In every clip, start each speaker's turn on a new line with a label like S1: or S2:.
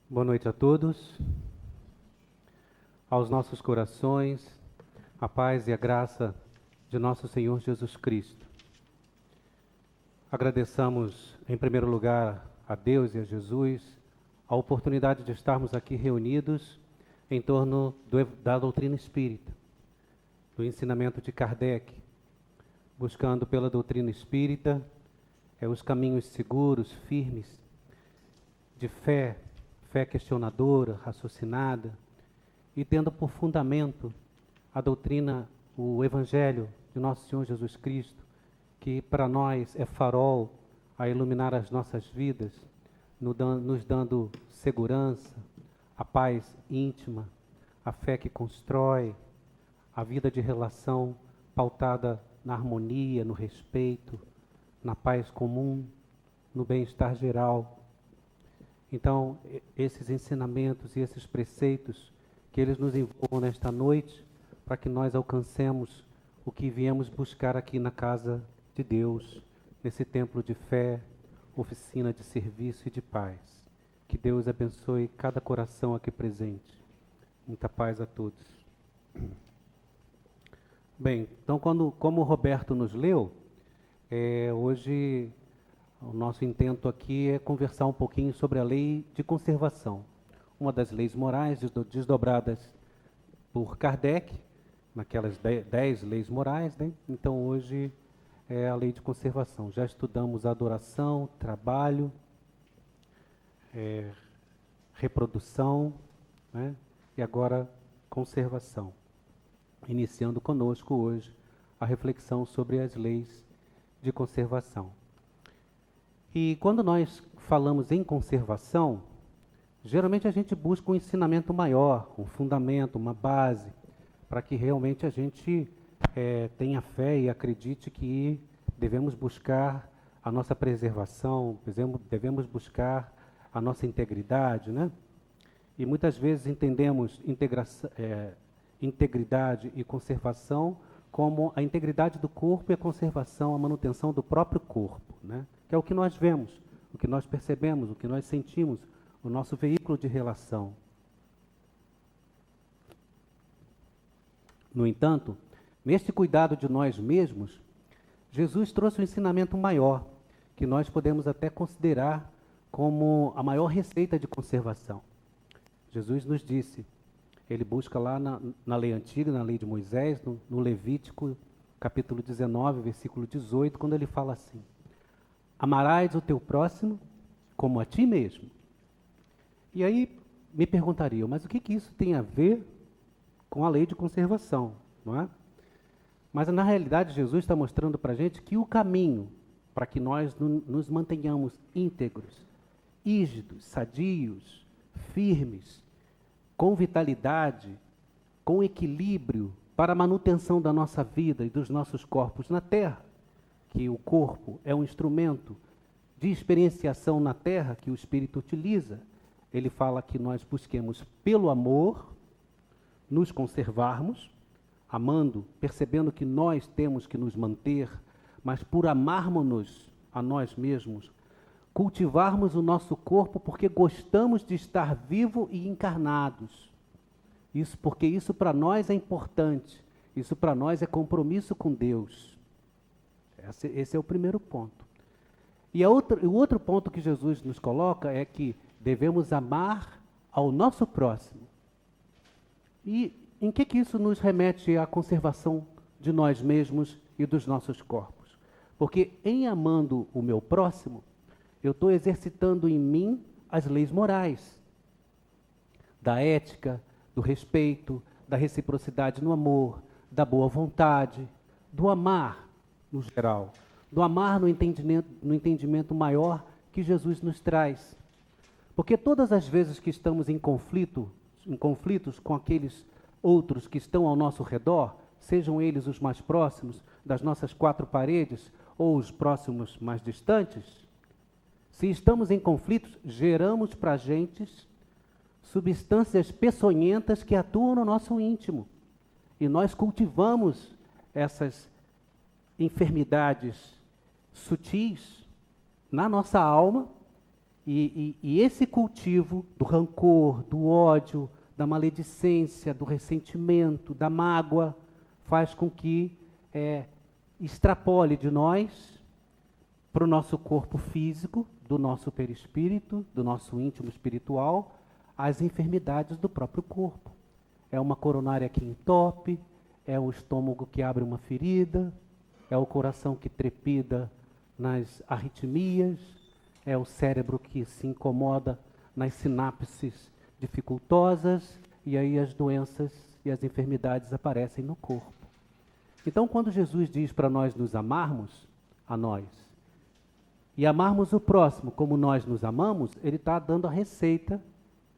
S1: Boa noite a todos, aos nossos corações, a paz e a graça de nosso Senhor Jesus Cristo. Agradeçamos, em primeiro lugar, a Deus e a Jesus, a oportunidade de estarmos aqui reunidos em torno da doutrina espírita, do ensinamento de Kardec, buscando pela doutrina espírita os caminhos seguros, firmes, de fé questionadora, raciocinada, e tendo por fundamento a doutrina, o Evangelho de nosso Senhor Jesus Cristo, que para nós é farol a iluminar as nossas vidas, nos dando segurança, a paz íntima, a fé que constrói, a vida de relação pautada na harmonia, no respeito, na paz comum, no bem-estar geral. Então, esses ensinamentos e esses preceitos que eles nos envolvam nesta noite, para que nós alcancemos o que viemos buscar aqui na casa de Deus, nesse templo de fé, oficina de serviço e de paz. Que Deus abençoe cada coração aqui presente. Muita paz a todos. Bem, então, como o Roberto nos leu, hoje o nosso intento aqui é conversar um pouquinho sobre a lei de conservação, uma das leis morais desdobradas por Kardec, naquelas 10 leis morais, né? Então hoje é a lei de conservação. Já estudamos adoração, trabalho, reprodução, né? E agora conservação. Iniciando conosco hoje a reflexão sobre as leis de conservação. E quando nós falamos em conservação, geralmente a gente busca um ensinamento maior, um fundamento, uma base, para que realmente a gente tenha fé e acredite que devemos buscar a nossa preservação, devemos buscar a nossa integridade, né? E muitas vezes entendemos integridade e conservação como a integridade do corpo e a conservação, a manutenção do próprio corpo, né? Que é o que nós vemos, o que nós percebemos, o que nós sentimos, o nosso veículo de relação. No entanto, neste cuidado de nós mesmos, Jesus trouxe um ensinamento maior, que nós podemos até considerar como a maior receita de conservação. Jesus nos disse, ele busca lá na lei antiga, na lei de Moisés, no Levítico, capítulo 19, versículo 18, quando ele fala assim: amarás o teu próximo como a ti mesmo. E aí me perguntariam, mas o que isso tem a ver com a lei de conservação, não é? Mas na realidade Jesus está mostrando para a gente que o caminho para que nós nos mantenhamos íntegros, rígidos, sadios, firmes, com vitalidade, com equilíbrio para a manutenção da nossa vida e dos nossos corpos na terra, que o corpo é um instrumento de experienciação na terra que o Espírito utiliza. Ele fala que nós busquemos pelo amor nos conservarmos, amando, percebendo que nós temos que nos manter, mas por amarmos-nos a nós mesmos, cultivarmos o nosso corpo porque gostamos de estar vivos e encarnados. Porque isso para nós é importante, isso para nós é compromisso com Deus. Esse é o primeiro ponto. E o outro ponto que Jesus nos coloca é que devemos amar ao nosso próximo. E em que isso nos remete à conservação de nós mesmos e dos nossos corpos? Porque em amando o meu próximo, eu estou exercitando em mim as leis morais, da ética, do respeito, da reciprocidade no amor, da boa vontade, do amar no geral, do amar no entendimento maior que Jesus nos traz. Porque todas as vezes que estamos em conflitos com aqueles outros que estão ao nosso redor, sejam eles os mais próximos das nossas quatro paredes ou os próximos mais distantes, se estamos em conflitos, geramos para a gente substâncias peçonhentas que atuam no nosso íntimo. E nós cultivamos essas enfermidades sutis na nossa alma, e esse cultivo do rancor, do ódio, da maledicência, do ressentimento, da mágoa, faz com que extrapole de nós para o nosso corpo físico, do nosso perispírito, do nosso íntimo espiritual, as enfermidades do próprio corpo. É uma coronária que entope, é o estômago que abre uma ferida, é o coração que trepida nas arritmias, é o cérebro que se incomoda nas sinapses dificultosas, e aí as doenças e as enfermidades aparecem no corpo. Então, quando Jesus diz para nós nos amarmos a nós, e amarmos o próximo como nós nos amamos, ele está dando a receita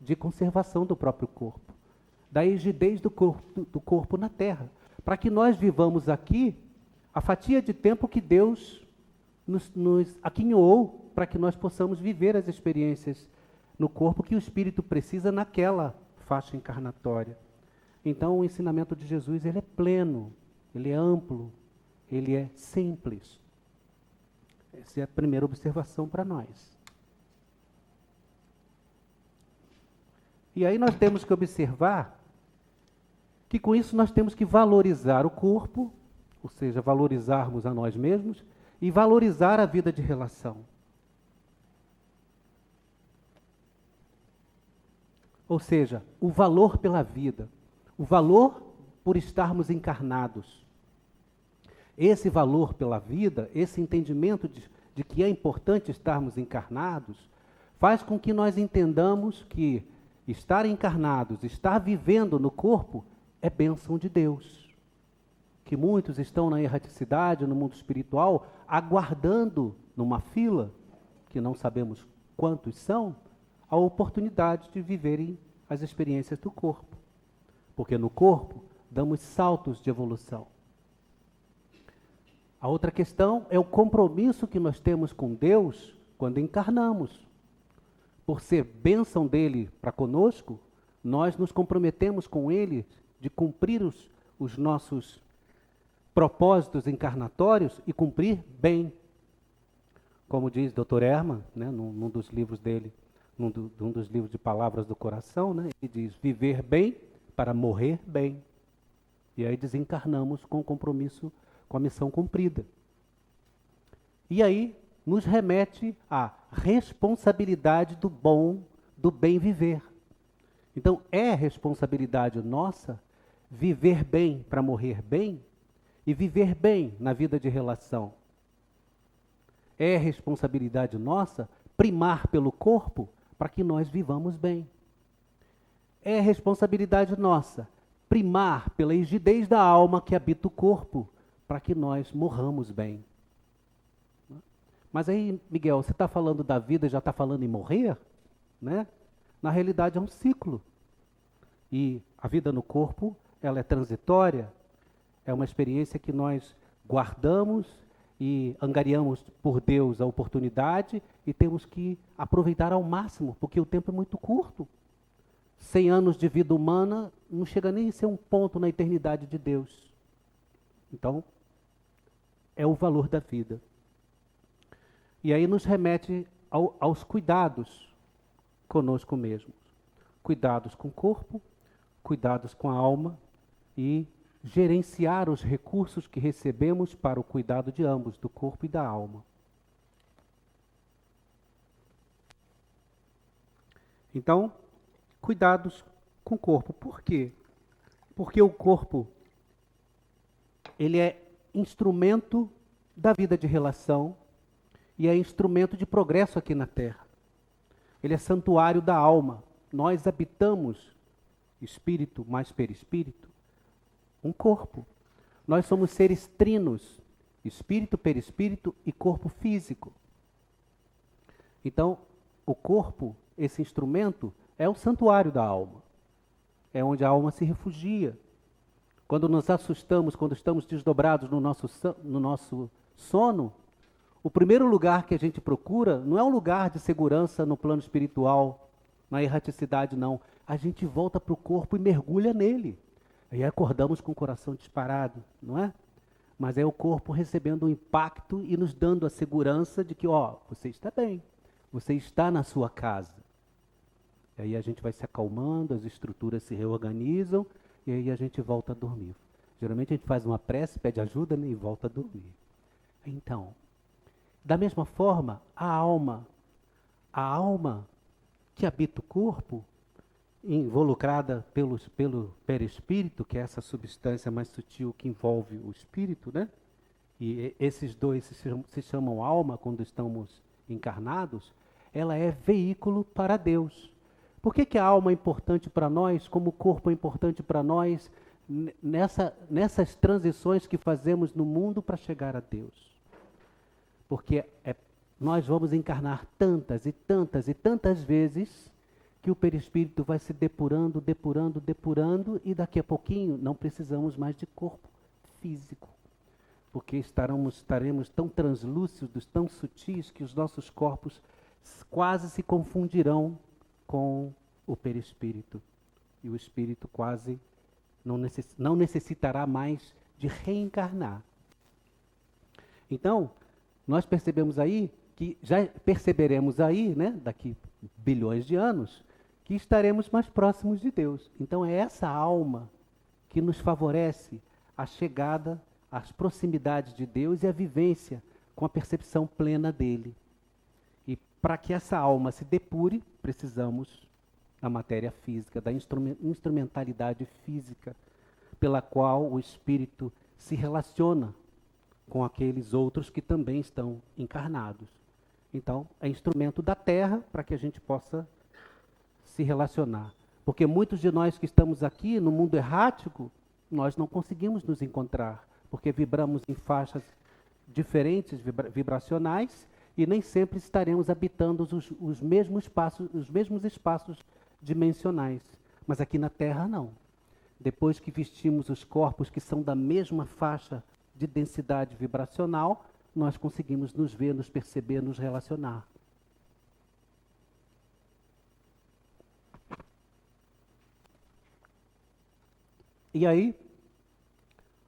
S1: de conservação do próprio corpo, da rigidez do corpo na terra, para que nós vivamos aqui a fatia de tempo que Deus nos aquinhoou, para que nós possamos viver as experiências no corpo que o Espírito precisa naquela faixa encarnatória. Então, o ensinamento de Jesus, ele é pleno, ele é amplo, ele é simples. Essa é a primeira observação para nós. E aí nós temos que observar que com isso nós temos que valorizar o corpo, ou seja, valorizarmos a nós mesmos e valorizar a vida de relação. Ou seja, o valor pela vida, o valor por estarmos encarnados. Esse valor pela vida, esse entendimento de que é importante estarmos encarnados, faz com que nós entendamos que estar encarnados, estar vivendo no corpo, é bênção de Deus. Que muitos estão na erraticidade, no mundo espiritual, aguardando numa fila, que não sabemos quantos são, a oportunidade de viverem as experiências do corpo. Porque no corpo damos saltos de evolução. A outra questão é o compromisso que nós temos com Deus quando encarnamos. Por ser bênção dele para conosco, nós nos comprometemos com ele de cumprir os nossos propósitos encarnatórios e cumprir bem. Como diz Dr. Herman, né, num dos livros dele, num dos livros de Palavras do Coração, né, ele diz: viver bem para morrer bem. E aí desencarnamos com o compromisso, com a missão cumprida. E aí nos remete à responsabilidade do bom, do bem viver. Então é responsabilidade nossa viver bem para morrer bem e viver bem na vida de relação. É responsabilidade nossa primar pelo corpo para que nós vivamos bem. É responsabilidade nossa primar pela rigidez da alma que habita o corpo para que nós morramos bem. Mas aí, Miguel, você está falando da vida e já está falando em morrer? Né? Na realidade é um ciclo. E a vida no corpo, ela é transitória, é uma experiência que nós guardamos e angariamos por Deus a oportunidade e temos que aproveitar ao máximo, porque o tempo é muito curto. 100 anos de vida humana não chega nem a ser um ponto na eternidade de Deus. Então, é o valor da vida. E aí nos remete aos cuidados conosco mesmos. Cuidados com o corpo, cuidados com a alma e gerenciar os recursos que recebemos para o cuidado de ambos, do corpo e da alma. Então, cuidados com o corpo. Por quê? Porque o corpo, ele é instrumento da vida de relação e é instrumento de progresso aqui na Terra. Ele é santuário da alma. Nós habitamos, espírito mais perispírito, um corpo. Nós somos seres trinos, espírito, perispírito e corpo físico. Então, o corpo, esse instrumento é o santuário da alma. É onde a alma se refugia. Quando nos assustamos, quando estamos desdobrados no nosso sono, o primeiro lugar que a gente procura não é um lugar de segurança no plano espiritual, na erraticidade, não. A gente volta para o corpo e mergulha nele. Aí acordamos com o coração disparado, não é? Mas é o corpo recebendo um impacto e nos dando a segurança de que, ó, você está bem, você está na sua casa. E aí a gente vai se acalmando, as estruturas se reorganizam e aí a gente volta a dormir. Geralmente a gente faz uma prece, pede ajuda, né, e volta a dormir. Então, da mesma forma, a alma que habita o corpo, involucrada pelo perispírito, que é essa substância mais sutil que envolve o espírito, né? E esses dois se chamam alma quando estamos encarnados, ela é veículo para Deus. Por que a alma é importante para nós, como o corpo é importante para nós, nessas transições que fazemos no mundo para chegar a Deus? Porque nós vamos encarnar tantas e tantas e tantas vezes que o perispírito vai se depurando, depurando, depurando, e daqui a pouquinho não precisamos mais de corpo físico. Porque estaremos tão translúcidos, tão sutis, que os nossos corpos quase se confundirão com o perispírito. E o espírito quase não necessitará mais de reencarnar. Então, nós percebemos aí, que já perceberemos aí, né, daqui bilhões de anos, que estaremos mais próximos de Deus. Então é essa alma que nos favorece a chegada às proximidades de Deus e a vivência com a percepção plena dele. E para que essa alma se depure, precisamos da matéria física, da instrumentalidade física, pela qual o espírito se relaciona com aqueles outros que também estão encarnados. Então, é instrumento da terra para que a gente possa se relacionar. Porque muitos de nós que estamos aqui no mundo errático, nós não conseguimos nos encontrar, porque vibramos em faixas diferentes, vibracionais, e nem sempre estaremos habitando os mesmos espaços dimensionais. Mas aqui na Terra, não. Depois que vestimos os corpos que são da mesma faixa de densidade vibracional, nós conseguimos nos ver, nos perceber, nos relacionar. E aí,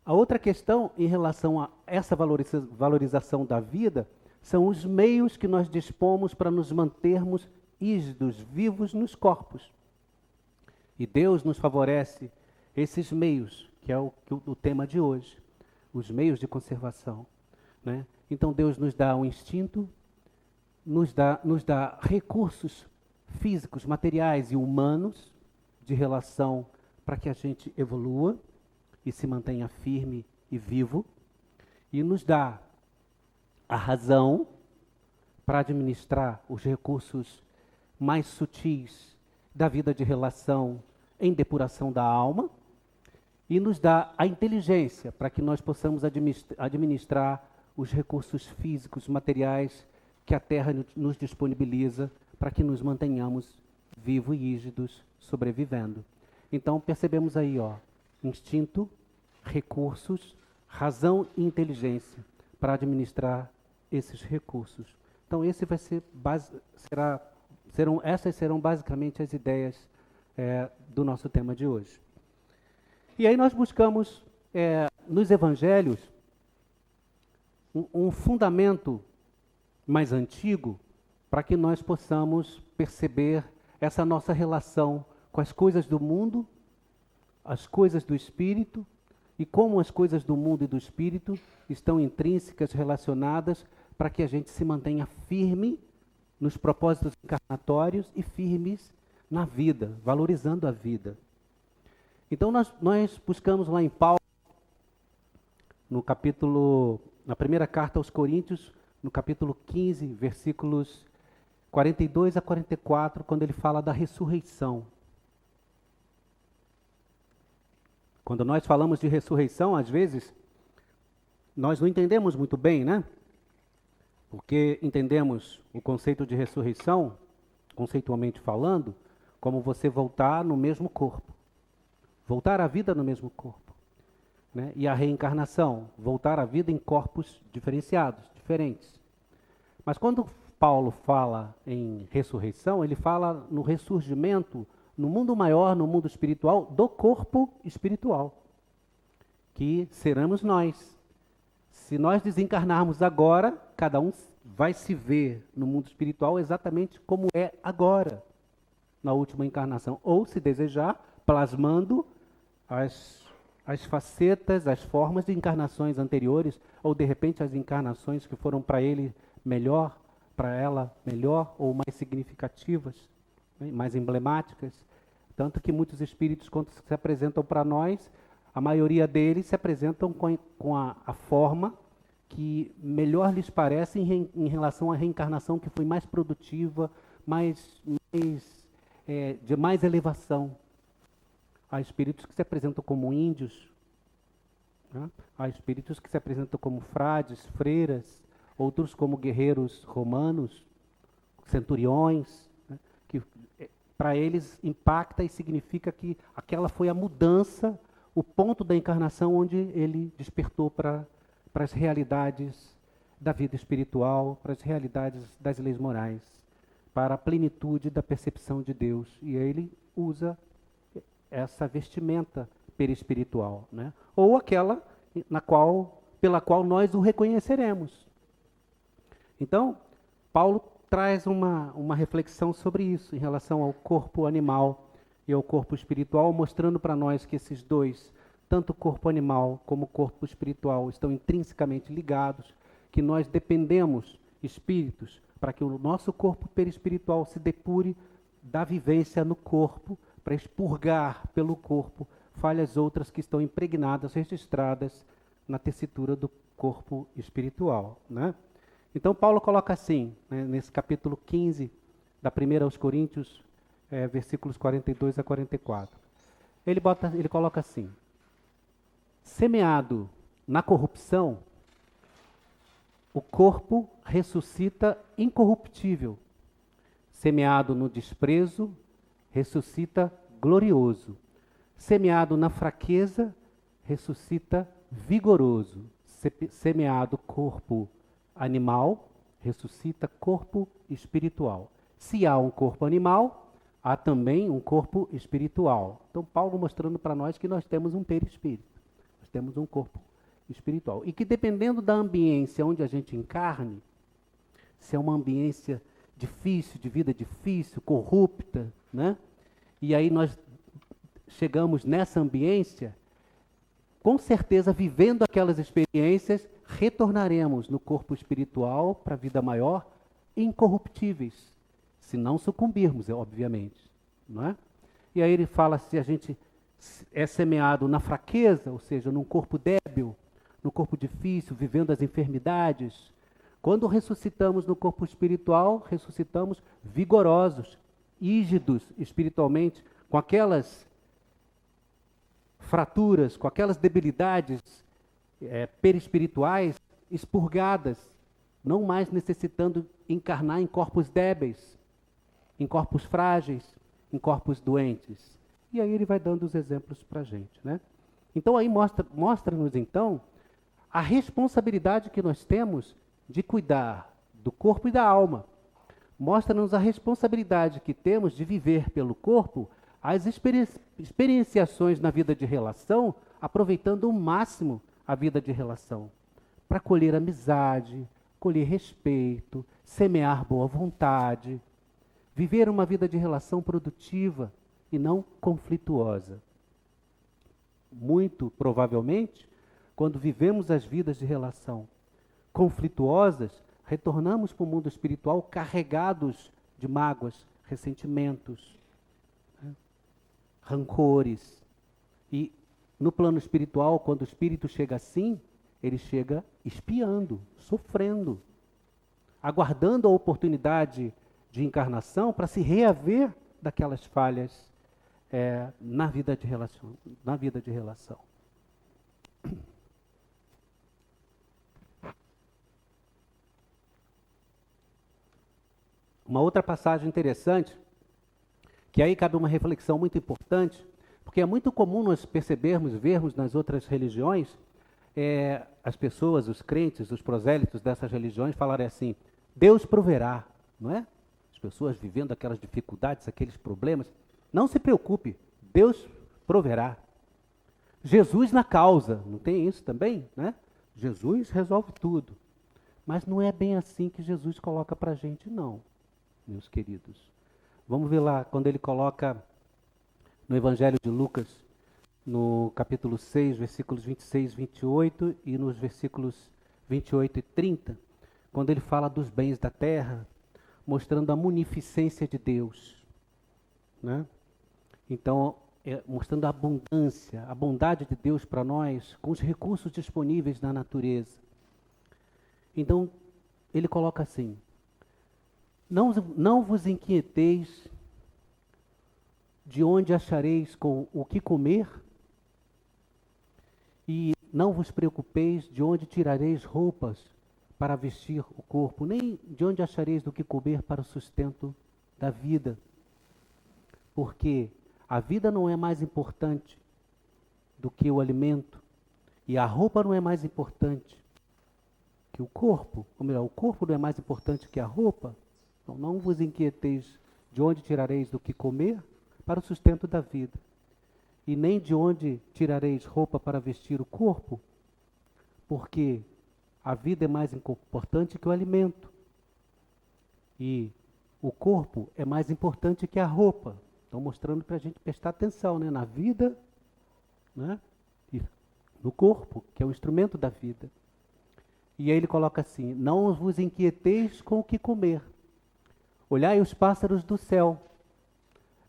S1: a outra questão em relação a essa valorização da vida são os meios que nós dispomos para nos mantermos ígidos, vivos nos corpos. E Deus nos favorece esses meios, que é o tema de hoje, os meios de conservação, né? Então Deus nos dá um instinto, nos dá recursos físicos, materiais e humanos de relação para que a gente evolua e se mantenha firme e vivo, e nos dá a razão para administrar os recursos mais sutis da vida de relação em depuração da alma, e nos dá a inteligência para que nós possamos administrar os recursos físicos, materiais que a Terra nos disponibiliza para que nos mantenhamos vivos e rígidos, sobrevivendo. Então percebemos aí, ó, instinto, recursos, razão e inteligência para administrar esses recursos. Então essas serão basicamente as ideias do nosso tema de hoje. E aí nós buscamos nos evangelhos um fundamento mais antigo para que nós possamos perceber essa nossa relação com as coisas do mundo, as coisas do espírito, e como as coisas do mundo e do espírito estão intrínsecas, relacionadas, para que a gente se mantenha firme nos propósitos encarnatórios e firmes na vida, valorizando a vida. Então nós buscamos lá em Paulo, na primeira carta aos Coríntios, no capítulo 15, versículos 42 a 44, quando ele fala da ressurreição. Quando nós falamos de ressurreição, às vezes, nós não entendemos muito bem, né? Porque entendemos o conceito de ressurreição conceitualmente falando, como você voltar no mesmo corpo. Voltar à vida no mesmo corpo. Né? E a reencarnação, voltar à vida em corpos diferenciados, diferentes. Mas quando Paulo fala em ressurreição, ele fala no ressurgimento, no mundo maior, no mundo espiritual, do corpo espiritual, que seremos nós. Se nós desencarnarmos agora, cada um vai se ver no mundo espiritual exatamente como é agora, na última encarnação. Ou, se desejar, plasmando as facetas, as formas de encarnações anteriores, ou de repente as encarnações que foram para ele melhor, para ela melhor, ou mais significativas, né, mais emblemáticas. Tanto que muitos espíritos, quando se apresentam para nós, a maioria deles se apresentam com a forma que melhor lhes parece em relação à reencarnação que foi mais produtiva, de mais elevação. Há espíritos que se apresentam como índios, né? Há espíritos que se apresentam como frades, freiras, outros como guerreiros romanos, centuriões, né? Que para eles impacta e significa que aquela foi a mudança, o ponto da encarnação onde ele despertou para as realidades da vida espiritual, para as realidades das leis morais, para a plenitude da percepção de Deus. E ele usa essa vestimenta perispiritual, né? Ou aquela pela qual nós o reconheceremos. Então, Paulo traz uma reflexão sobre isso, em relação ao corpo animal e ao corpo espiritual, mostrando para nós que esses dois, tanto o corpo animal como o corpo espiritual, estão intrinsecamente ligados, que nós dependemos, espíritos, para que o nosso corpo perispiritual se depure da vivência no corpo, para expurgar pelo corpo falhas outras que estão impregnadas, registradas na tessitura do corpo espiritual, né? Então Paulo coloca assim, né, nesse capítulo 15, da 1 aos Coríntios, versículos 42 a 44. Ele coloca assim: semeado na corrupção, o corpo ressuscita incorruptível. Semeado no desprezo, ressuscita glorioso. Semeado na fraqueza, ressuscita vigoroso. Semeado corpo animal, ressuscita corpo espiritual. Se há um corpo animal, há também um corpo espiritual. Então, Paulo mostrando para nós que nós temos um perispírito, nós temos um corpo espiritual. E que dependendo da ambiência onde a gente encarne, se é uma ambiência difícil, de vida difícil, corrupta, né? E aí nós chegamos nessa ambiência, com certeza, vivendo aquelas experiências, retornaremos no corpo espiritual para a vida maior, incorruptíveis, se não sucumbirmos, obviamente, não é? E aí ele fala, se a gente é semeado na fraqueza, ou seja, num corpo débil, no corpo difícil, vivendo as enfermidades, quando ressuscitamos no corpo espiritual, ressuscitamos vigorosos, rígidos espiritualmente, com aquelas fraturas, com aquelas debilidades perispirituais expurgadas, não mais necessitando encarnar em corpos débeis, em corpos frágeis, em corpos doentes. E aí ele vai dando os exemplos para a gente, né? Então aí mostra-nos então a responsabilidade que nós temos de cuidar do corpo e da alma. Mostra-nos a responsabilidade que temos de viver pelo corpo as experienciações na vida de relação, aproveitando o máximo a vida de relação, para colher amizade, colher respeito, semear boa vontade, viver uma vida de relação produtiva e não conflituosa. Muito provavelmente, quando vivemos as vidas de relação conflituosas, retornamos para o mundo espiritual carregados de mágoas, ressentimentos, né, rancores. E no plano espiritual, quando o espírito chega assim, ele chega espiando, sofrendo, aguardando a oportunidade de encarnação para se reaver daquelas falhas na vida de relação. Uma outra passagem interessante, que aí cabe uma reflexão muito importante, porque é muito comum nós percebermos, vermos nas outras religiões, as pessoas, os crentes, os prosélitos dessas religiões falarem assim, Deus proverá, não é? As pessoas vivendo aquelas dificuldades, aqueles problemas, não se preocupe, Deus proverá. Jesus na causa, não tem isso também, né? Jesus resolve tudo. Mas não é bem assim que Jesus coloca para a gente, não, meus queridos. Vamos ver lá, quando ele coloca no Evangelho de Lucas, no capítulo 6, versículos 26 e 28, e nos versículos 28 e 30, quando ele fala dos bens da terra, mostrando a munificência de Deus, né? Então, mostrando a abundância, a bondade de Deus para nós, com os recursos disponíveis na natureza. Então, ele coloca assim, não vos inquieteis de onde achareis com o que comer, e não vos preocupeis de onde tirareis roupas para vestir o corpo, nem de onde achareis do que comer para o sustento da vida. Porque a vida não é mais importante do que o alimento, e a roupa não é mais importante que o corpo, ou melhor, o corpo não é mais importante que a roupa. Então não vos inquieteis de onde tirareis do que comer para o sustento da vida, e nem de onde tirareis roupa para vestir o corpo, porque a vida é mais importante que o alimento, e o corpo é mais importante que a roupa. Estão mostrando para a gente prestar atenção, né, na vida, né, e no corpo, que é o instrumento da vida. E aí ele coloca assim, não vos inquieteis com o que comer. Olhai os pássaros do céu.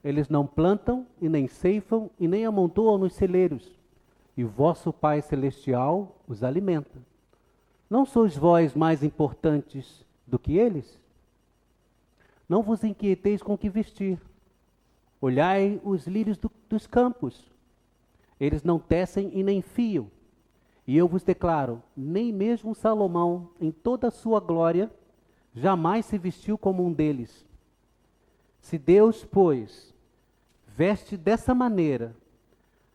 S1: Eles não plantam e nem ceifam e nem amontoam nos celeiros. E vosso Pai Celestial os alimenta. Não sois vós mais importantes do que eles? Não vos inquieteis com o que vestir. Olhai os lírios dos campos. Eles não tecem e nem fiam. E eu vos declaro, nem mesmo Salomão, em toda a sua glória, jamais se vestiu como um deles. Se Deus, pois, veste dessa maneira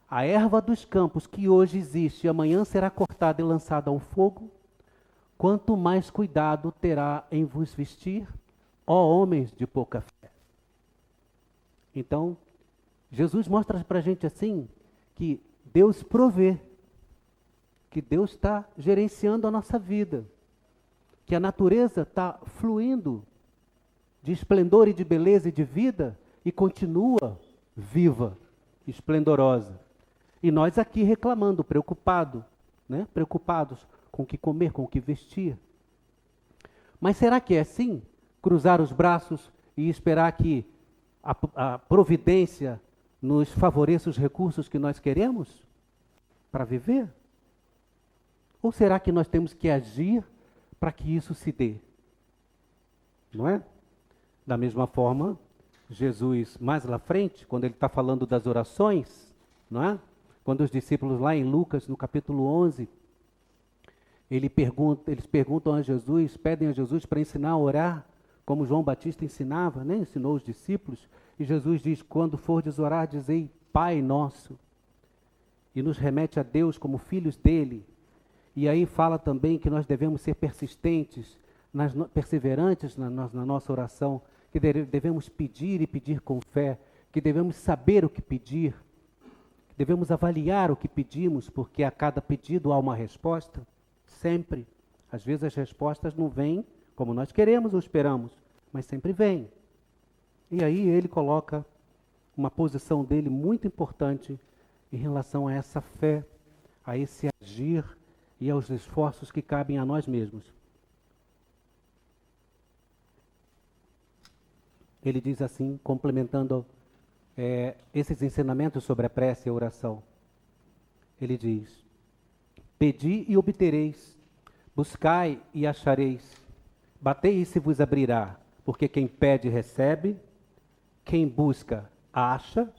S1: a erva dos campos que hoje existe e amanhã será cortada e lançada ao fogo, quanto mais cuidado terá em vos vestir, ó homens de pouca fé. Então, Jesus mostra para a gente assim, que Deus provê, que Deus está gerenciando a nossa vida, que a natureza está fluindo de esplendor e de beleza e de vida e continua viva, esplendorosa. E nós aqui reclamando, preocupados com o que comer, com o que vestir. Mas será que é assim? Cruzar os braços e esperar que a providência nos favoreça os recursos que nós queremos para viver? Ou será que nós temos que agir para que isso se dê? Não é? Da mesma forma, Jesus, mais lá frente, quando ele está falando das orações, não é? Quando os discípulos lá em Lucas, no capítulo 11, eles perguntam a Jesus, pedem a Jesus para ensinar a orar, como João Batista ensinava, né? Ensinou os discípulos, e Jesus diz, quando fordes orar, dizei, Pai nosso, e nos remete a Deus como filhos dele. E aí fala também que nós devemos ser persistentes, perseverantes na nossa oração, que devemos pedir e pedir com fé, que devemos saber o que pedir, que devemos avaliar o que pedimos, porque a cada pedido há uma resposta, sempre. Às vezes as respostas não vêm como nós queremos ou esperamos, mas sempre vêm. E aí ele coloca uma posição dele muito importante em relação a essa fé, a esse agir e aos esforços que cabem a nós mesmos. Ele diz assim, complementando esses ensinamentos sobre a prece e a oração. Ele diz, pedi e obtereis, buscai e achareis, batei e se vos abrirá, porque quem pede recebe, quem busca acha,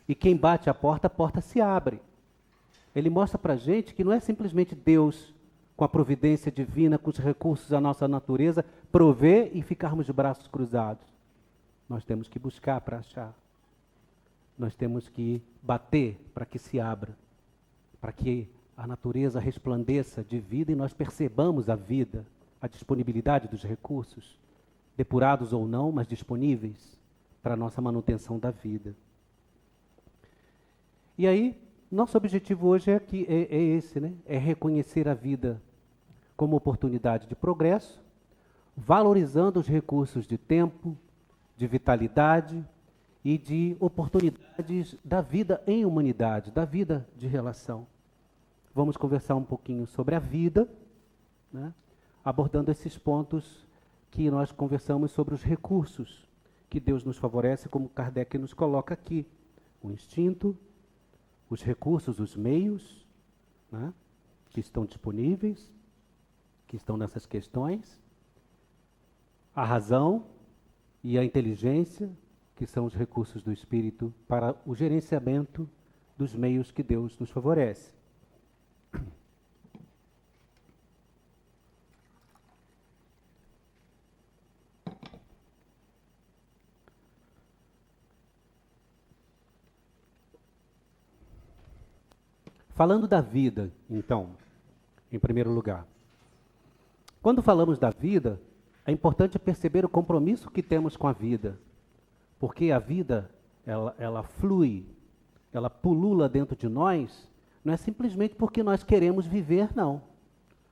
S1: e quem bate a porta se abre. Ele mostra para a gente que não é simplesmente Deus, com a providência divina, com os recursos da nossa natureza, prover e ficarmos de braços cruzados. nós temos que buscar para achar. Nós temos que bater para que se abra, para que a natureza resplandeça de vida e nós percebamos a vida, a disponibilidade dos recursos, depurados ou não, mas disponíveis para a nossa manutenção da vida. E aí, nosso objetivo hoje é esse, né? É reconhecer a vida como oportunidade de progresso, valorizando os recursos de tempo, de vitalidade e de oportunidades da vida em humanidade, da vida de relação. Vamos conversar um pouquinho sobre a vida, né? Abordando esses pontos que nós conversamos sobre os recursos que Deus nos favorece, como Kardec nos coloca aqui. O instinto, os recursos, os meios, né, que estão disponíveis, que estão nessas questões, a razão e a inteligência, que são os recursos do espírito para o gerenciamento dos meios que Deus nos favorece. Falando da vida, então, em primeiro lugar. Quando falamos da vida, é importante perceber o compromisso que temos com a vida. Porque a vida, ela flui, ela pulula dentro de nós, não é simplesmente porque nós queremos viver, não.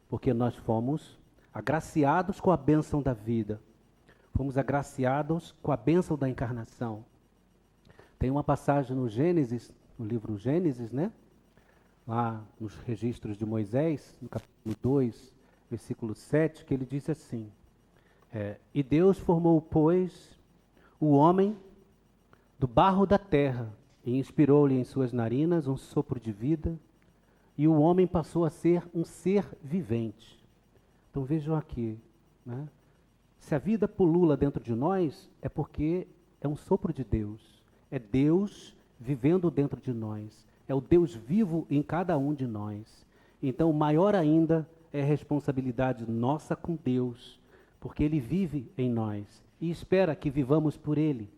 S1: Porque nós fomos agraciados com a bênção da vida. Fomos agraciados com a bênção da encarnação. Tem uma passagem no Gênesis, no livro Gênesis, né? Lá nos registros de Moisés, no capítulo 2, versículo 7, que ele diz assim, e Deus formou, pois, o homem do barro da terra, e inspirou-lhe em suas narinas um sopro de vida, e o homem passou a ser um ser vivente. Então vejam aqui, né? Se a vida pulula dentro de nós, é porque é um sopro de Deus. É Deus vivendo dentro de nós. É o Deus vivo em cada um de nós. Então, maior ainda é a responsabilidade nossa com Deus, porque Ele vive em nós e espera que vivamos por Ele,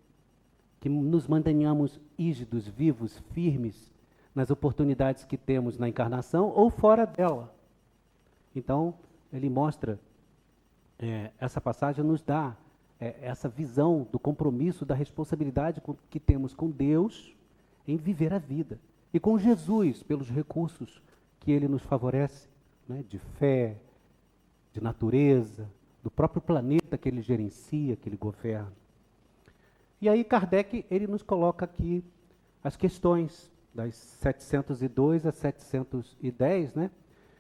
S1: que nos mantenhamos rígidos, vivos, firmes nas oportunidades que temos na encarnação ou fora dela. Então, ele mostra, essa passagem nos dá essa visão do compromisso, da responsabilidade que temos com Deus em viver a vida. E com Jesus, pelos recursos que Ele nos favorece, né, de fé, de natureza, do próprio planeta que Ele gerencia, que Ele governa. E aí Kardec, ele nos coloca aqui as questões das 702 a 710, né?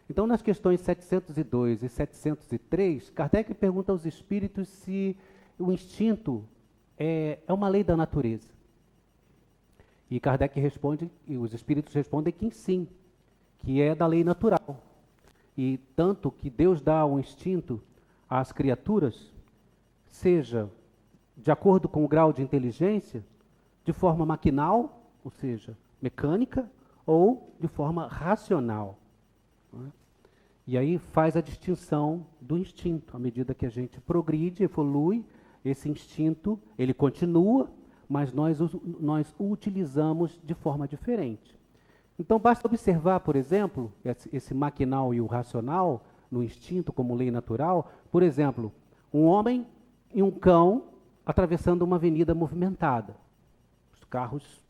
S1: Então, nas questões 702 e 703, Kardec pergunta aos espíritos se o instinto é uma lei da natureza. E Kardec responde, e os espíritos respondem que sim, que é da lei natural. E tanto que Deus dá um instinto às criaturas, seja de acordo com o grau de inteligência, de forma maquinal, ou seja, mecânica, ou de forma racional. Né? E aí faz a distinção do instinto. À medida que a gente progride, evolui, esse instinto, ele continua, mas nós o utilizamos de forma diferente. Então, basta observar, por exemplo, esse maquinal e o racional, no instinto como lei natural. Por exemplo, um homem e um cão atravessando uma avenida movimentada. Os carros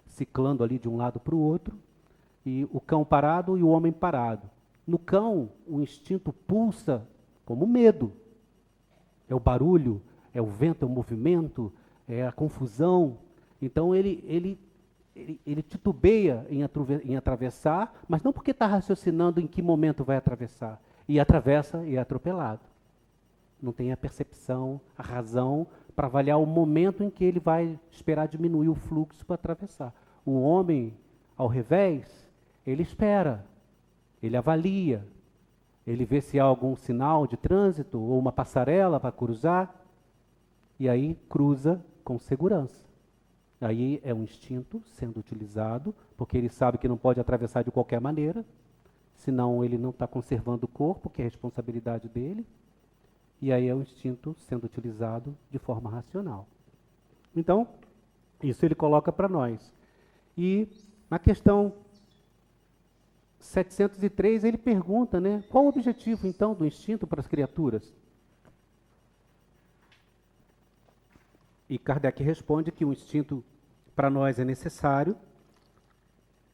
S1: ciclando ali de um lado para o outro, e o cão parado e o homem parado. No cão, o instinto pulsa como medo. É o barulho, é o vento, é o movimento, é a confusão. Então ele titubeia em atravessar, mas não porque está raciocinando em que momento vai atravessar. E atravessa e é atropelado. Não tem a percepção, a razão para avaliar o momento em que ele vai esperar diminuir o fluxo para atravessar. O homem, ao revés, ele espera, ele avalia, ele vê se há algum sinal de trânsito ou uma passarela para cruzar, e aí cruza com segurança. Aí é um instinto sendo utilizado, porque ele sabe que não pode atravessar de qualquer maneira, senão ele não está conservando o corpo, que é a responsabilidade dele, e aí é o instinto sendo utilizado de forma racional. Então, isso ele coloca para nós. E na questão 703, ele pergunta, né, qual o objetivo, então, do instinto para as criaturas? E Kardec responde que o instinto para nós é necessário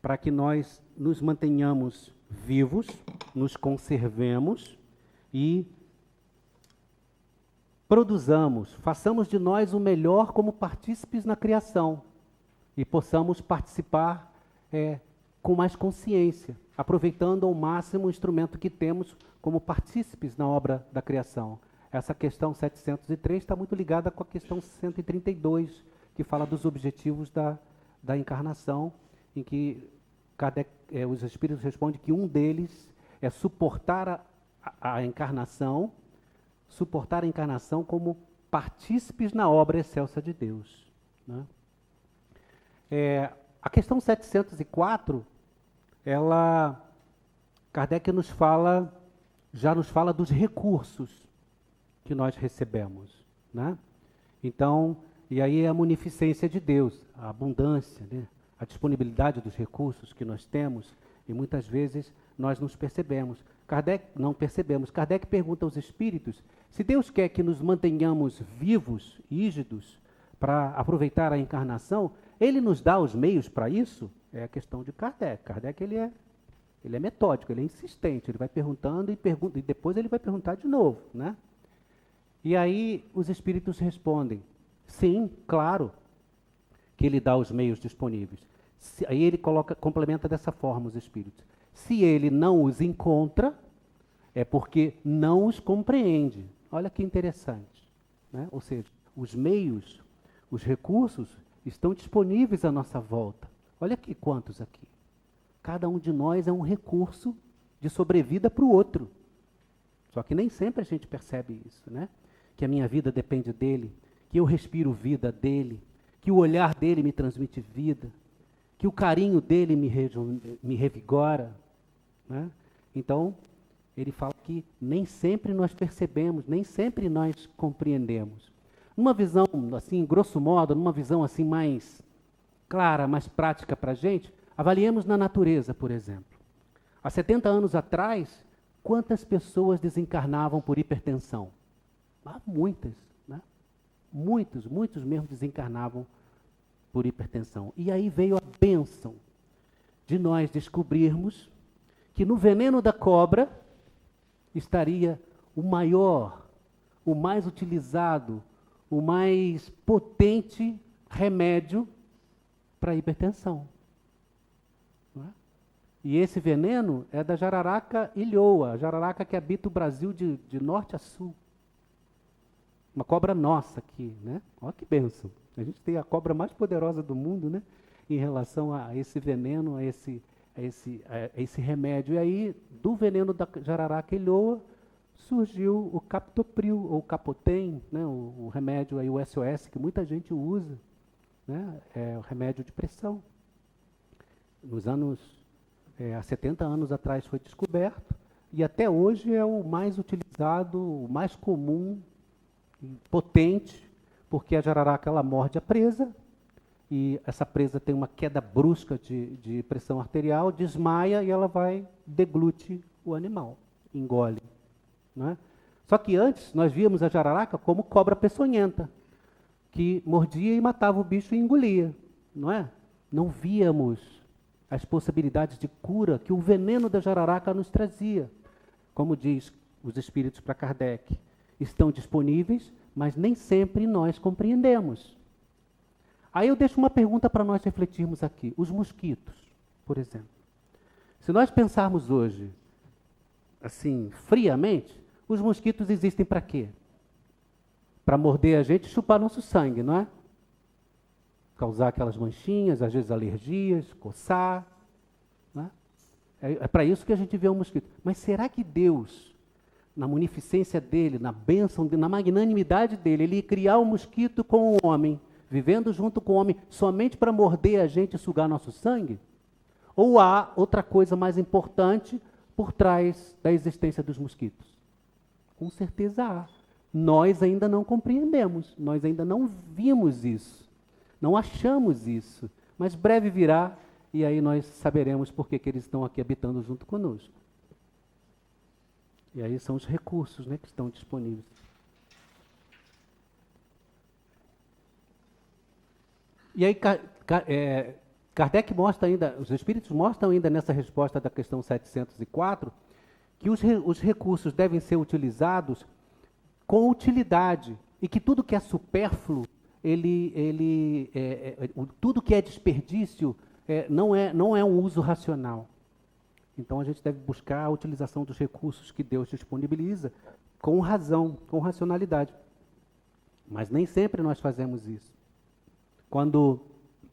S1: para que nós nos mantenhamos vivos, nos conservemos e produzamos, façamos de nós o melhor como partícipes na criação e possamos participar com mais consciência, aproveitando ao máximo o instrumento que temos como partícipes na obra da criação. Essa questão 703 está muito ligada com a questão 132, que fala dos objetivos da encarnação, em que Kardec, os Espíritos respondem que um deles é suportar a encarnação como partícipes na obra excelsa de Deus. Né? A questão 704, Kardec já nos fala dos recursos que nós recebemos. Né? Então, e aí é a munificência de Deus, a abundância, né? A disponibilidade dos recursos que nós temos, e muitas vezes nós não percebemos. Kardec pergunta aos espíritos se Deus quer que nos mantenhamos vivos, rígidos, para aproveitar a encarnação, Ele nos dá os meios para isso? É a questão de Kardec. Kardec ele é metódico, ele é insistente, ele vai perguntando e depois ele vai perguntar de novo. Né? E aí os espíritos respondem, sim, claro, que ele dá os meios disponíveis. Aí ele complementa dessa forma os espíritos. Se ele não os encontra, é porque não os compreende. Olha que interessante. Né? Ou seja, os meios, os recursos estão disponíveis à nossa volta. Olha aqui quantos aqui. Cada um de nós é um recurso de sobrevida para o outro. Só que nem sempre a gente percebe isso, né? Que a minha vida depende dele, que eu respiro vida dele, que o olhar dele me transmite vida, que o carinho dele me revigora. Né? Então, ele fala que nem sempre nós percebemos, nem sempre nós compreendemos. Numa visão, assim, grosso modo, numa visão assim mais clara, mais prática para a gente, avaliemos na natureza, por exemplo. Há 70 anos atrás, quantas pessoas desencarnavam por hipertensão? Muitas, né? Muitos mesmo desencarnavam por hipertensão. E aí veio a bênção de nós descobrirmos que no veneno da cobra estaria o maior, o mais utilizado, o mais potente remédio para a hipertensão. Não é? E esse veneno é da jararaca ilhoa, a jararaca que habita o Brasil de norte a sul. Uma cobra nossa aqui, né? Olha que bênção. A gente tem a cobra mais poderosa do mundo, né? Em relação a esse veneno, a esse remédio. E aí, do veneno da jararaca ilhoa, surgiu o captopril, ou capotem, né? O remédio aí, o SOS, que muita gente usa, né? É o remédio de pressão. Nos anos, há 70 anos atrás foi descoberto, e até hoje é o mais utilizado, o mais comum, potente, porque a jararaca ela morde a presa, e essa presa tem uma queda brusca de pressão arterial, desmaia e ela deglute o animal, engole. Né? Só que antes nós víamos a jararaca como cobra peçonhenta, que mordia e matava o bicho e engolia. Não é? Não víamos as possibilidades de cura que o veneno da jararaca nos trazia. Como diz os espíritos para Kardec, estão disponíveis, mas nem sempre nós compreendemos. Aí eu deixo uma pergunta para nós refletirmos aqui. Os mosquitos, por exemplo. Se nós pensarmos hoje, assim, friamente, os mosquitos existem para quê? Para morder a gente e chupar nosso sangue, não é? Causar aquelas manchinhas, às vezes alergias, coçar. Não é? É para isso que a gente vê o mosquito. Mas será que Deus, na munificência dele, na bênção, na magnanimidade dele, ele ia criar o mosquito com o homem, vivendo junto com o homem, somente para morder a gente e sugar nosso sangue? Ou há outra coisa mais importante por trás da existência dos mosquitos? Com certeza há. Nós ainda não compreendemos, nós ainda não vimos isso. não achamos isso, mas breve virá e aí nós saberemos por que eles estão aqui habitando junto conosco. E aí são os recursos, né, que estão disponíveis. E aí Kardec mostra ainda, os espíritos mostram ainda nessa resposta da questão 704, que os recursos devem ser utilizados com utilidade e que tudo que é supérfluo, tudo que é desperdício não é um uso racional. Então a gente deve buscar a utilização dos recursos que Deus disponibiliza com razão, com racionalidade. Mas nem sempre nós fazemos isso. Quando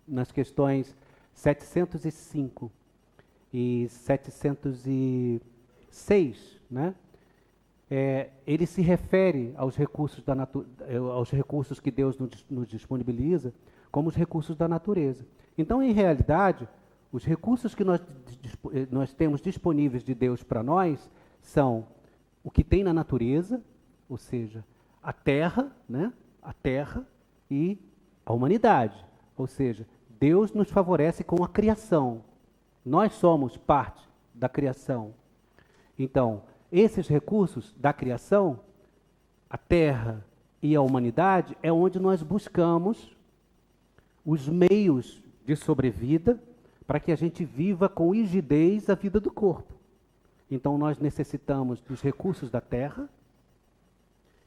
S1: nas questões 705 e 706, né, ele se refere aos recursos, aos recursos que Deus nos disponibiliza como os recursos da natureza. Então, em realidade, os recursos que nós temos disponíveis de Deus para nós são o que tem na natureza, ou seja, a terra, né, a terra e a humanidade. Ou seja, Deus nos favorece com a criação. Nós somos parte da criação. Então, esses recursos da criação, a terra e a humanidade, é onde nós buscamos os meios de sobrevida para que a gente viva com rigidez a vida do corpo. Então, nós necessitamos dos recursos da terra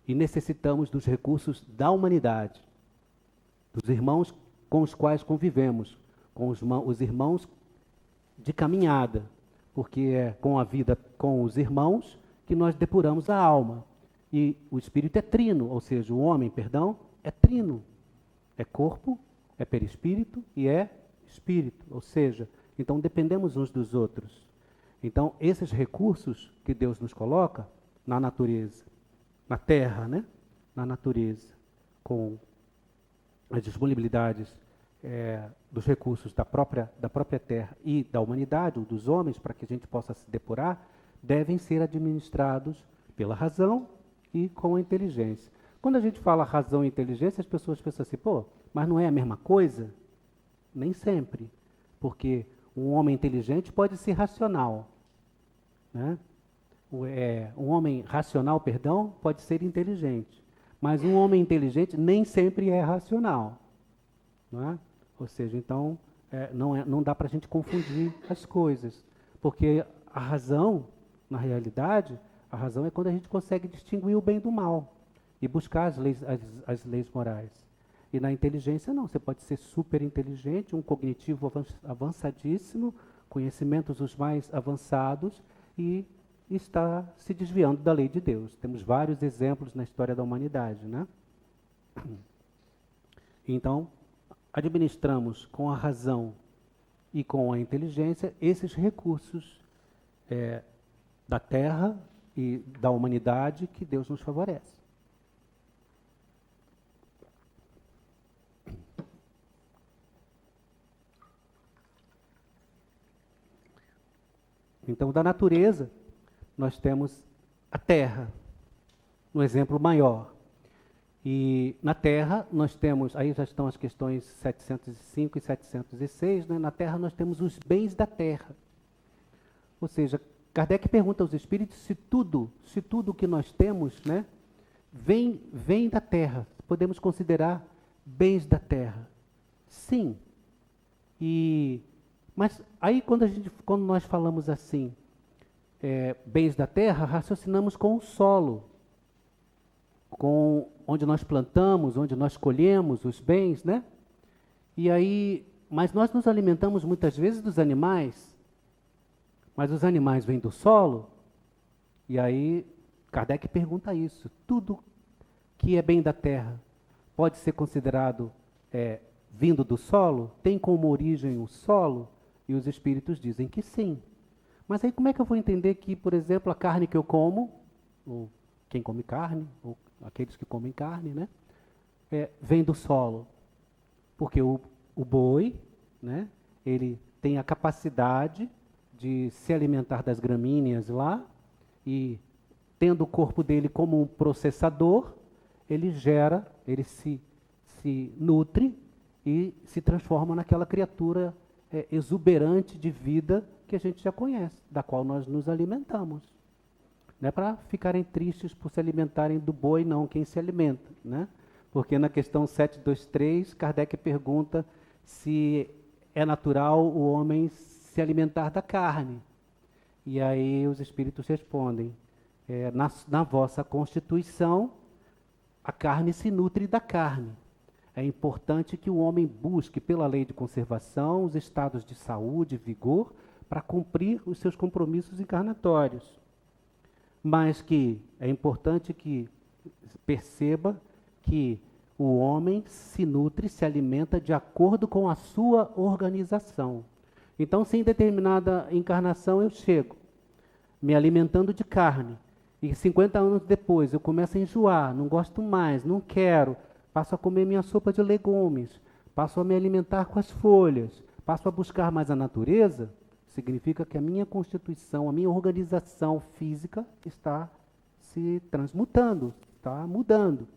S1: e necessitamos dos recursos da humanidade, dos irmãos com os quais convivemos, com os irmãos de caminhada, porque é com a vida com os irmãos que nós depuramos a alma. E o espírito é trino, ou seja, o homem, é trino. É corpo, é perispírito e é espírito, ou seja, então dependemos uns dos outros. Então, esses recursos que Deus nos coloca na natureza, na terra, né? Na natureza, com as disponibilidades dos recursos da própria terra e da humanidade, ou dos homens, para que a gente possa se depurar, devem ser administrados pela razão e com a inteligência. Quando a gente fala razão e inteligência, as pessoas pensam assim, mas não é a mesma coisa? Nem sempre, porque um homem inteligente pode ser racional, né? Um homem racional, pode ser inteligente, mas um homem inteligente nem sempre é racional, não é? Ou seja, então, não dá para a gente confundir as coisas, porque a razão, na realidade, a razão é quando a gente consegue distinguir o bem do mal e buscar as leis morais. E na inteligência não, você pode ser super inteligente, um cognitivo avançadíssimo, conhecimentos os mais avançados e está se desviando da lei de Deus. Temos vários exemplos na história da humanidade, né? Então, administramos com a razão e com a inteligência esses recursos da terra e da humanidade que Deus nos favorece. Então, da natureza, nós temos a terra, um exemplo maior. E na terra nós temos, aí já estão as questões 705 e 706, né? Na terra nós temos os bens da terra. Ou seja, Kardec pergunta aos espíritos se tudo que nós temos, né, vem da terra. Podemos considerar bens da terra. Sim. Mas aí quando nós falamos assim, bens da terra, raciocinamos com o solo, com onde nós plantamos, onde nós colhemos os bens, né? E aí, mas nós nos alimentamos muitas vezes dos animais, mas os animais vêm do solo, e aí Kardec pergunta isso, tudo que é bem da terra pode ser considerado vindo do solo? Tem como origem o solo? E os espíritos dizem que sim. Mas aí como é que eu vou entender que, por exemplo, a carne que eu como, ou quem come carne, ou aqueles que comem carne, né, vem do solo? Porque o boi, né, ele tem a capacidade de se alimentar das gramíneas lá, e tendo o corpo dele como um processador, ele se nutre e se transforma naquela criatura exuberante de vida que a gente já conhece, da qual nós nos alimentamos. Não é para ficarem tristes por se alimentarem do boi, não, quem se alimenta, né? Porque na questão 723, Kardec pergunta se é natural o homem se alimentar da carne. E aí os espíritos respondem, na vossa constituição, a carne se nutre da carne. É importante que o homem busque, pela lei de conservação, os estados de saúde e vigor para cumprir os seus compromissos encarnatórios. Mas que é importante que perceba que o homem se nutre, se alimenta de acordo com a sua organização. Então, se em determinada encarnação eu chego me alimentando de carne, e 50 anos depois eu começo a enjoar, não gosto mais, não quero, passo a comer minha sopa de legumes, passo a me alimentar com as folhas, passo a buscar mais a natureza, significa que a minha constituição, a minha organização física está se transmutando, está mudando.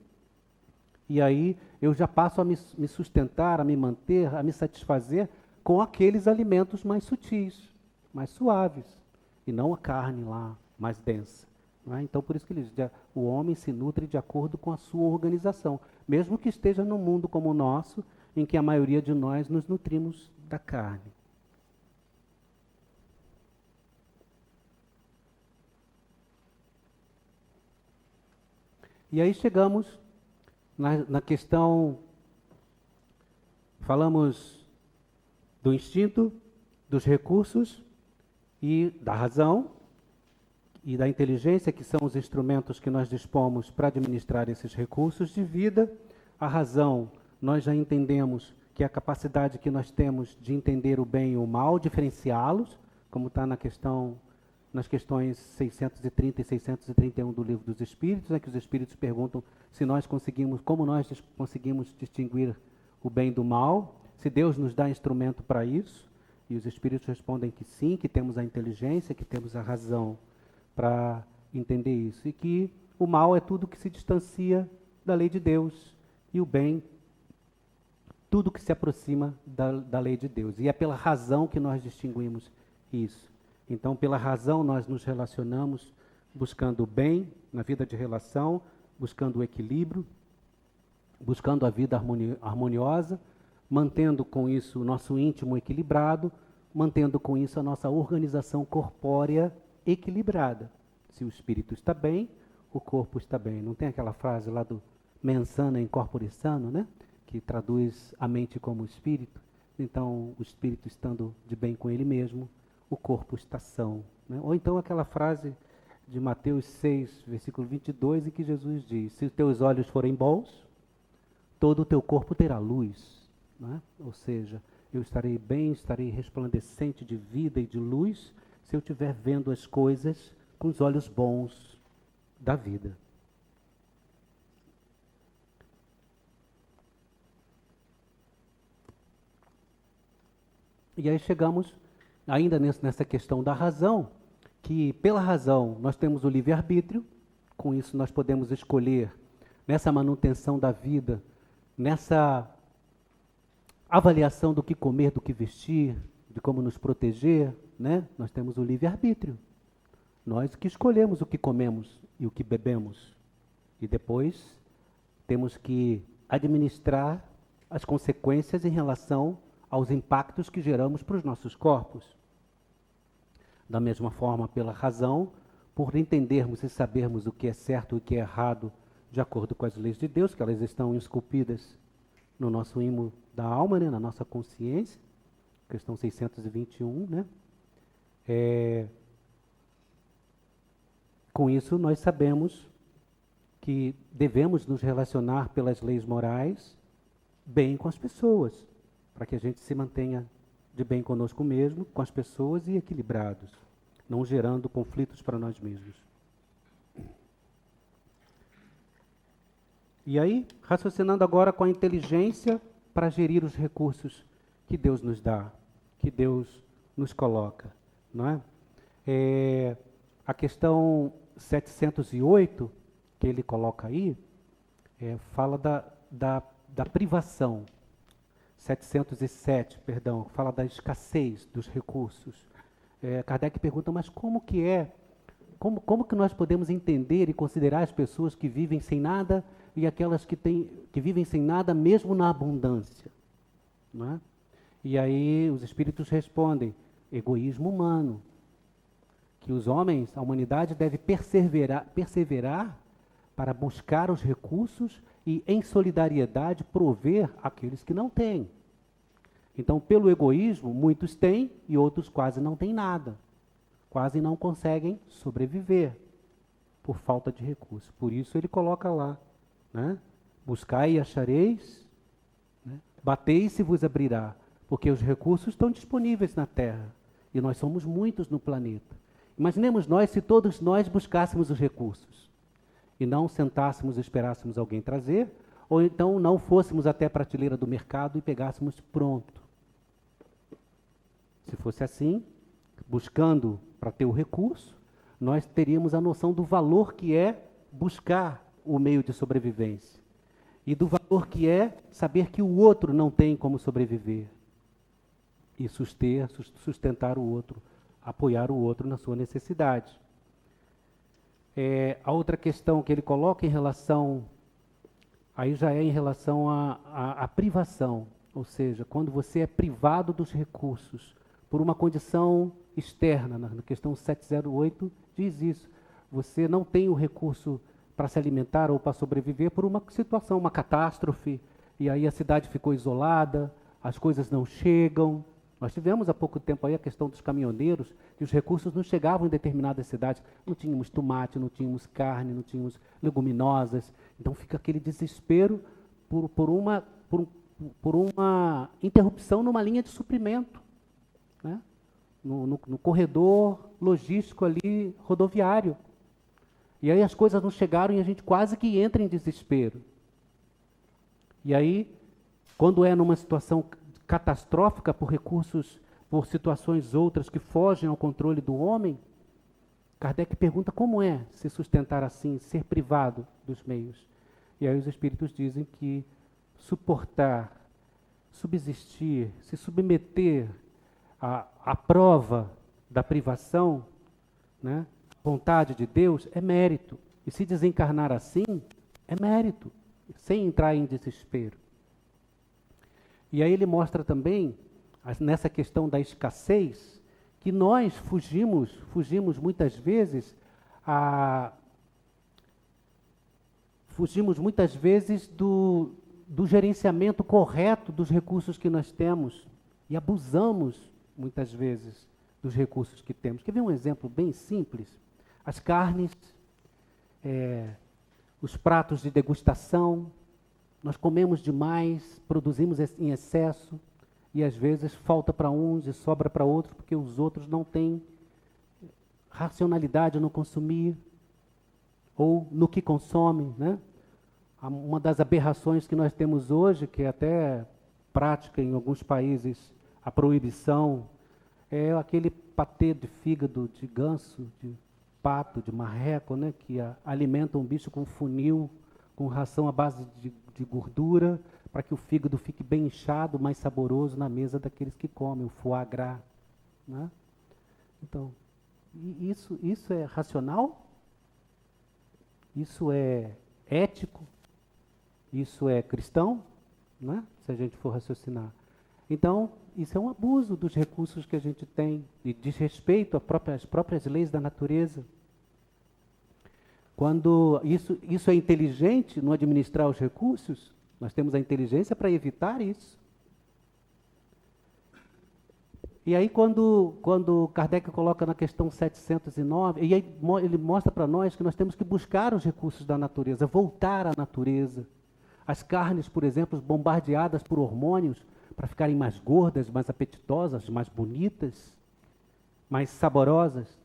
S1: E aí eu já passo a me sustentar, a me manter, a me satisfazer com aqueles alimentos mais sutis, mais suaves, e não a carne lá mais densa. Não é? Então por isso que ele diz, o homem se nutre de acordo com a sua organização, mesmo que esteja num mundo como o nosso, em que a maioria de nós nos nutrimos da carne. E aí chegamos na questão, falamos do instinto, dos recursos e da razão e da inteligência, que são os instrumentos que nós dispomos para administrar esses recursos de vida. A razão, nós já entendemos que é a capacidade que nós temos de entender o bem e o mal, diferenciá-los, como está nas questões 630 e 631 do Livro dos Espíritos, que os Espíritos perguntam se nós conseguimos, como nós conseguimos distinguir o bem do mal, se Deus nos dá instrumento para isso, e os Espíritos respondem que sim, que temos a inteligência, que temos a razão para entender isso, e que o mal é tudo que se distancia da lei de Deus, e o bem, tudo que se aproxima da lei de Deus. E é pela razão que nós distinguimos isso. Então, pela razão, nós nos relacionamos buscando o bem na vida de relação, buscando o equilíbrio, buscando a vida harmoniosa, mantendo com isso o nosso íntimo equilibrado, mantendo com isso a nossa organização corpórea equilibrada. Se o espírito está bem, o corpo está bem. Não tem aquela frase lá do mens sana in corpore sano, né? Que traduz a mente como o espírito. Então, o espírito estando de bem com ele mesmo, o corpo está são. Né? Ou então aquela frase de Mateus 6, versículo 22, em que Jesus diz, se os teus olhos forem bons, todo o teu corpo terá luz. Né? Ou seja, eu estarei bem, estarei resplandecente de vida e de luz, se eu estiver vendo as coisas com os olhos bons da vida. E aí chegamos ainda nessa questão da razão, que pela razão nós temos o livre-arbítrio, com isso nós podemos escolher nessa manutenção da vida, nessa avaliação do que comer, do que vestir, de como nos proteger, né? Nós temos o livre-arbítrio. Nós que escolhemos o que comemos e o que bebemos. E depois temos que administrar as consequências em relação aos impactos que geramos para os nossos corpos. Da mesma forma, pela razão, por entendermos e sabermos o que é certo e o que é errado, de acordo com as leis de Deus, que elas estão esculpidas no nosso imo da alma, né, na nossa consciência, questão 621, né? Com isso, nós sabemos que devemos nos relacionar pelas leis morais bem com as pessoas, para que a gente se mantenha de bem conosco mesmo, com as pessoas e equilibrados, não gerando conflitos para nós mesmos. E aí, raciocinando agora com a inteligência para gerir os recursos que Deus nos dá, que Deus nos coloca, não é? A questão 708, que ele coloca aí, fala da privação. 707, perdão, fala da escassez dos recursos. Kardec pergunta, mas como que é? Como que nós podemos entender e considerar as pessoas que vivem sem nada e aquelas que vivem sem nada mesmo na abundância? Não é? E aí os espíritos respondem, egoísmo humano, que os homens, a humanidade deve perseverar para buscar os recursos e, em solidariedade, prover aqueles que não têm. Então, pelo egoísmo, muitos têm e outros quase não têm nada. Quase não conseguem sobreviver por falta de recursos. Por isso ele coloca lá, né? Buscai e achareis, né? Batei e se vos abrirá, porque os recursos estão disponíveis na Terra e nós somos muitos no planeta. Imaginemos nós se todos nós buscássemos os recursos e não sentássemos e esperássemos alguém trazer, ou então não fôssemos até a prateleira do mercado e pegássemos pronto. Se fosse assim, buscando para ter o recurso, nós teríamos a noção do valor que é buscar o meio de sobrevivência e do valor que é saber que o outro não tem como sobreviver e sustentar o outro, apoiar o outro na sua necessidade. A outra questão que ele coloca em relação, aí já é em relação à privação, ou seja, quando você é privado dos recursos por uma condição externa, na questão 708 diz isso, você não tem o recurso para se alimentar ou para sobreviver por uma situação, uma catástrofe, e aí a cidade ficou isolada, as coisas não chegam. Nós tivemos há pouco tempo aí a questão dos caminhoneiros, que os recursos não chegavam em determinadas cidades. Não tínhamos tomate, não tínhamos carne, não tínhamos leguminosas. Então fica aquele desespero por uma interrupção numa linha de suprimento, né? No corredor logístico ali, rodoviário. E aí as coisas não chegaram e a gente quase que entra em desespero. E aí, quando é numa situação catastrófica por recursos, por situações outras que fogem ao controle do homem, Kardec pergunta como é se sustentar assim, ser privado dos meios. E aí os espíritos dizem que suportar, subsistir, se submeter à prova da privação, né, vontade de Deus, é mérito. E se desencarnar assim, é mérito, sem entrar em desespero. E aí ele mostra também, nessa questão da escassez, que nós fugimos muitas vezes do gerenciamento correto dos recursos que nós temos e abusamos muitas vezes dos recursos que temos. Quer ver um exemplo bem simples? As carnes, os pratos de degustação, nós comemos demais, produzimos em excesso e às vezes falta para uns e sobra para outros porque os outros não têm racionalidade no consumir ou no que consomem, né? Uma das aberrações que nós temos hoje, que é até prática em alguns países, a proibição, é aquele patê de fígado de ganso, de pato, de marreco, né, que alimenta um bicho com funil, com ração à base de gordura, para que o fígado fique bem inchado, mais saboroso na mesa daqueles que comem, o foie gras, né? Então, isso é racional? Isso é ético? Isso é cristão? Né? Se a gente for raciocinar. Então, isso é um abuso dos recursos que a gente tem, e desrespeito às próprias leis da natureza. Quando isso é inteligente no administrar os recursos, nós temos a inteligência para evitar isso. E aí quando Kardec coloca na questão 709, e aí ele mostra para nós que nós temos que buscar os recursos da natureza, voltar à natureza. As carnes, por exemplo, bombardeadas por hormônios, para ficarem mais gordas, mais apetitosas, mais bonitas, mais saborosas.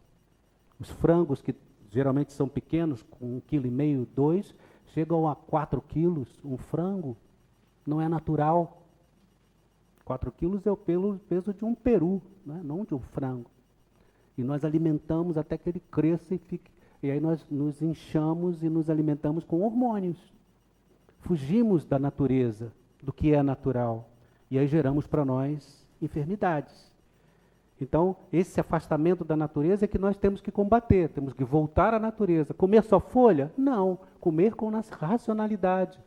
S1: Os frangos, que geralmente são pequenos, com 1,5 kg, 2, chegam a 4 quilos. Um frango não é natural. 4 quilos é o peso de um peru, né? Não de um frango. E nós alimentamos até que ele cresça e fique. E aí nós nos inchamos e nos alimentamos com hormônios. Fugimos da natureza, do que é natural. E aí geramos para nós enfermidades. Então, esse afastamento da natureza é que nós temos que combater, temos que voltar à natureza. Comer só folha? Não, comer com racionalidade.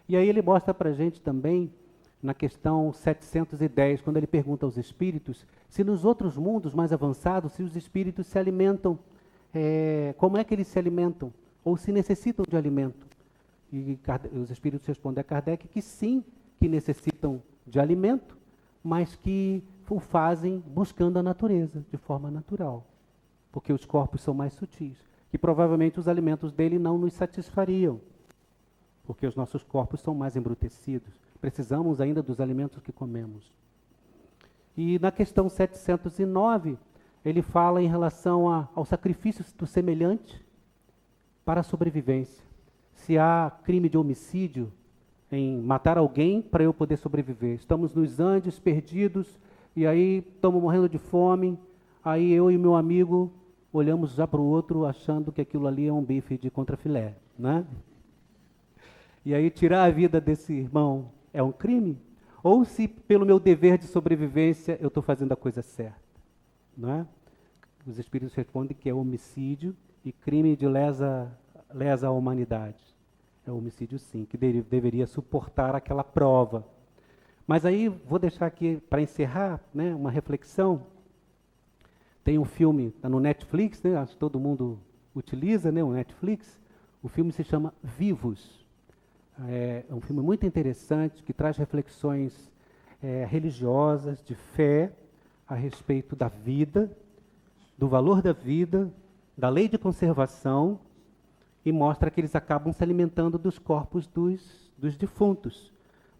S1: E aí ele mostra para a gente também, na questão 710, quando ele pergunta aos espíritos, se nos outros mundos mais avançados, se os espíritos se alimentam, como é que eles se alimentam? Ou se necessitam de alimento? E os espíritos respondem a Kardec que sim, que necessitam de alimento, mas que o fazem buscando a natureza, de forma natural. Porque os corpos são mais sutis. Que provavelmente os alimentos dele não nos satisfariam. Porque os nossos corpos são mais embrutecidos. Precisamos ainda dos alimentos que comemos. E na questão 709, ele fala em relação ao sacrifício do semelhante para a sobrevivência. Se há crime de homicídio em matar alguém para eu poder sobreviver. Estamos nos Andes, perdidos, e aí estamos morrendo de fome, aí eu e meu amigo olhamos já para o outro achando que aquilo ali é um bife de contrafilé, né? E aí tirar a vida desse irmão é um crime? Ou se pelo meu dever de sobrevivência eu estou fazendo a coisa certa, não é? Os espíritos respondem que é homicídio e crime de lesa à humanidade. É homicídio sim, que deveria suportar aquela prova. Mas aí vou deixar aqui para encerrar, né, uma reflexão. Tem um filme, está no Netflix, né, acho que todo mundo utiliza, né, o Netflix. O filme se chama Vivos. É um filme muito interessante que traz reflexões religiosas, de fé, a respeito da vida, do valor da vida, da lei de conservação, e mostra que eles acabam se alimentando dos corpos dos defuntos.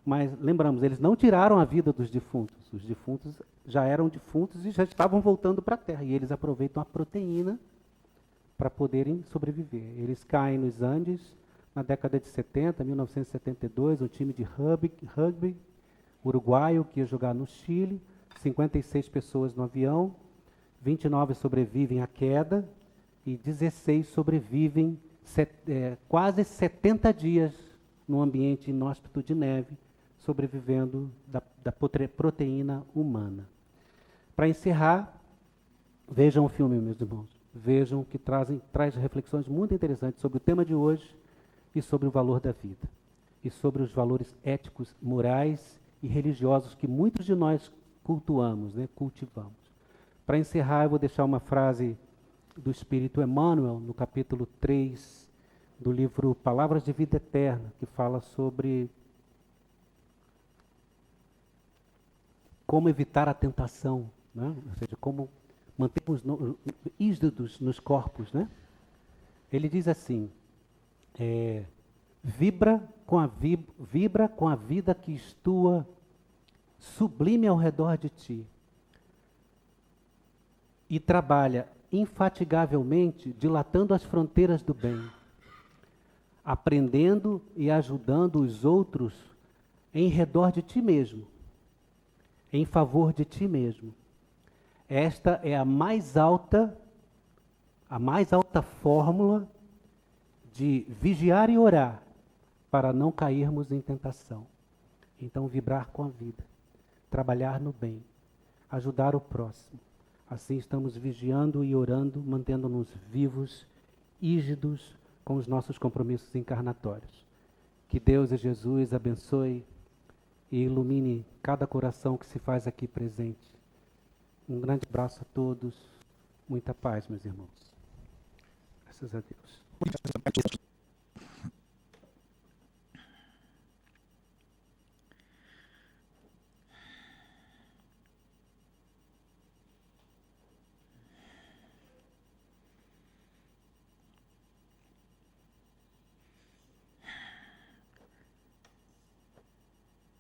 S1: Mas, lembramos, eles não tiraram a vida dos defuntos. Os defuntos já eram defuntos e já estavam voltando para a Terra. E eles aproveitam a proteína para poderem sobreviver. Eles caem nos Andes, na década de 70, 1972, um time de rugby uruguaio que ia jogar no Chile, 56 pessoas no avião, 29 sobrevivem à queda e 16 sobrevivem quase 70 dias num ambiente inóspito de neve, sobrevivendo da proteína humana. Para encerrar, vejam o filme, meus irmãos. Vejam que traz reflexões muito interessantes sobre o tema de hoje e sobre o valor da vida. E sobre os valores éticos, morais e religiosos que muitos de nós cultuamos, né, cultivamos. Para encerrar, eu vou deixar uma frase do Espírito Emmanuel, no capítulo 3 do livro Palavras de Vida Eterna, que fala sobre como evitar a tentação, né? Ou seja, como mantermos ígidos nos corpos, né? Ele diz assim, vibra com a vida que estua sublime ao redor de ti e trabalha infatigavelmente dilatando as fronteiras do bem, aprendendo e ajudando os outros em redor de ti mesmo, em favor de ti mesmo. Esta é a mais alta fórmula de vigiar e orar para não cairmos em tentação. Então, vibrar com a vida, trabalhar no bem, ajudar o próximo. Assim estamos vigiando e orando, mantendo-nos vivos, ígidos com os nossos compromissos encarnatórios. Que Deus e Jesus abençoe e ilumine cada coração que se faz aqui presente. Um grande abraço a todos, muita paz, meus irmãos. Graças a Deus.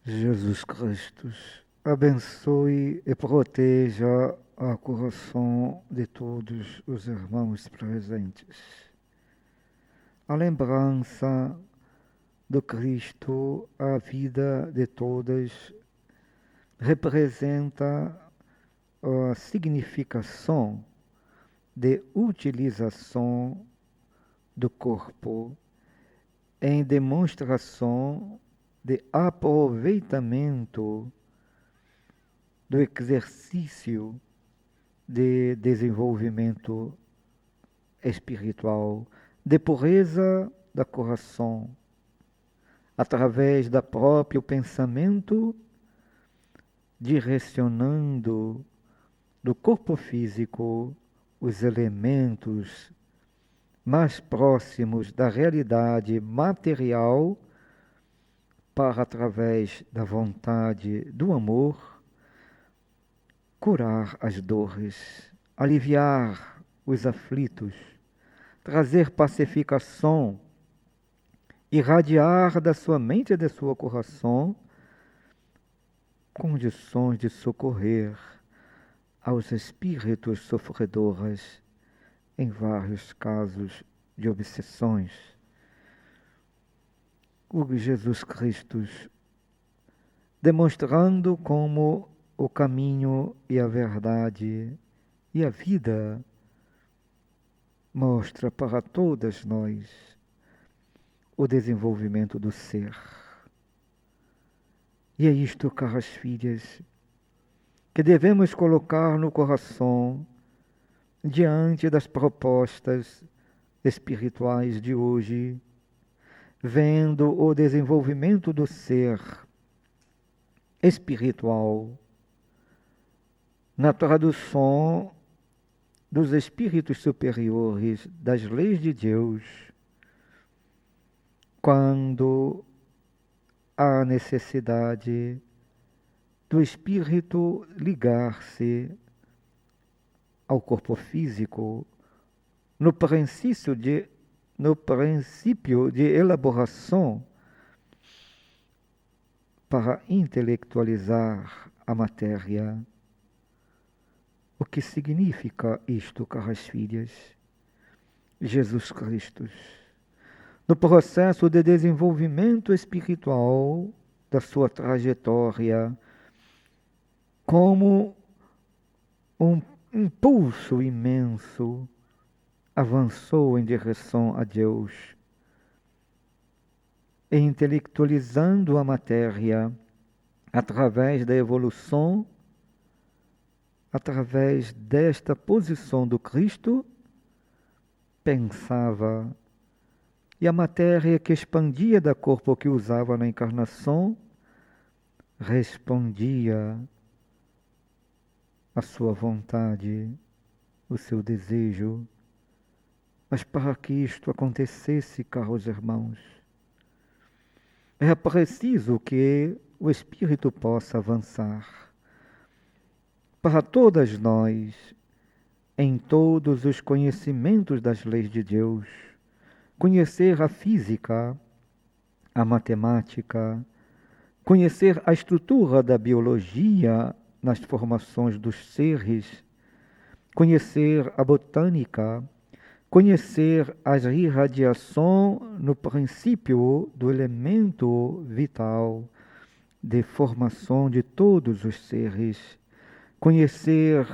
S2: Jesus Cristo abençoe e proteja o coração de todos os irmãos presentes. A lembrança do Cristo, a vida de todas, representa a significação de utilização do corpo em demonstração de aproveitamento do exercício de desenvolvimento espiritual, de pureza do coração, através do próprio pensamento, direcionando do corpo físico os elementos mais próximos da realidade material para, através da vontade do amor, curar as dores, aliviar os aflitos, trazer pacificação, irradiar da sua mente e do seu coração condições de socorrer aos espíritos sofredores em vários casos de obsessões. O Jesus Cristo, demonstrando como o caminho e a verdade e a vida, mostra para todas nós o desenvolvimento do ser. E é isto, caras filhas, que devemos colocar no coração diante das propostas espirituais de hoje, vendo o desenvolvimento do ser espiritual na tradução dos espíritos superiores das leis de Deus, quando há necessidade do espírito ligar-se ao corpo físico no princípio de elaboração para intelectualizar a matéria. O que significa isto, caras filhas? Jesus Cristo, no processo de desenvolvimento espiritual da sua trajetória, como um impulso imenso, avançou em direção a Deus, e intelectualizando a matéria através da evolução, através desta posição do Cristo, pensava, e a matéria que expandia do corpo que usava na encarnação respondia à sua vontade, o seu desejo. Mas para que isto acontecesse, caros irmãos, é preciso que o Espírito possa avançar para todas nós, em todos os conhecimentos das leis de Deus, conhecer a física, a matemática, conhecer a estrutura da biologia nas formações dos seres, conhecer a botânica, conhecer a irradiação no princípio do elemento vital de formação de todos os seres, conhecer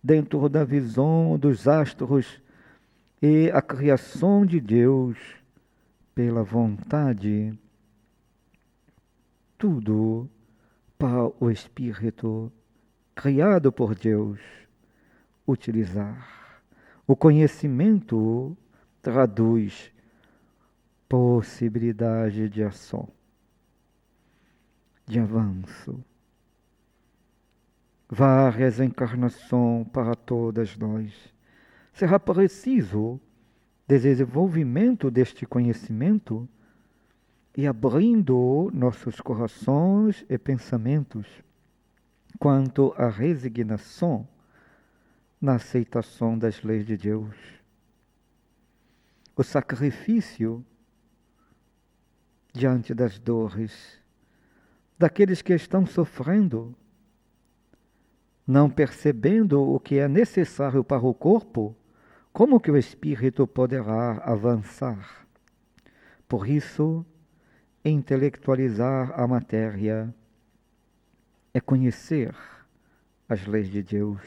S2: dentro da visão dos astros e a criação de Deus pela vontade, tudo para o Espírito criado por Deus utilizar. O conhecimento traduz possibilidade de ação, de avanço. Várias encarnações para todas nós. Será preciso desenvolvimento deste conhecimento e abrindo nossos corações e pensamentos quanto à resignação na aceitação das leis de Deus. O sacrifício diante das dores daqueles que estão sofrendo, não percebendo o que é necessário para o corpo, como que o espírito poderá avançar? Por isso, intelectualizar a matéria é conhecer as leis de Deus.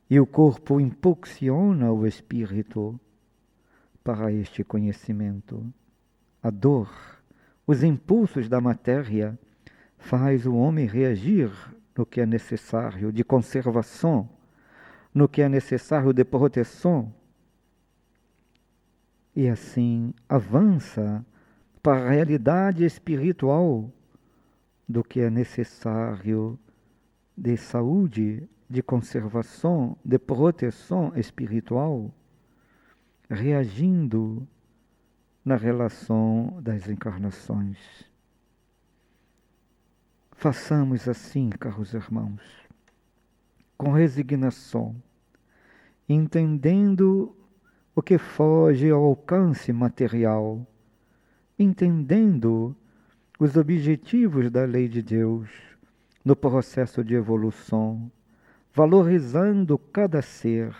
S2: E o corpo impulsiona o espírito para este conhecimento. A dor, os impulsos da matéria, faz o homem reagir no que é necessário de conservação, no que é necessário de proteção, e assim avança para a realidade espiritual do que é necessário de saúde, de conservação, de proteção espiritual, reagindo na relação das encarnações. Façamos assim, caros irmãos, com resignação, entendendo o que foge ao alcance material, entendendo os objetivos da lei de Deus no processo de evolução, valorizando cada ser,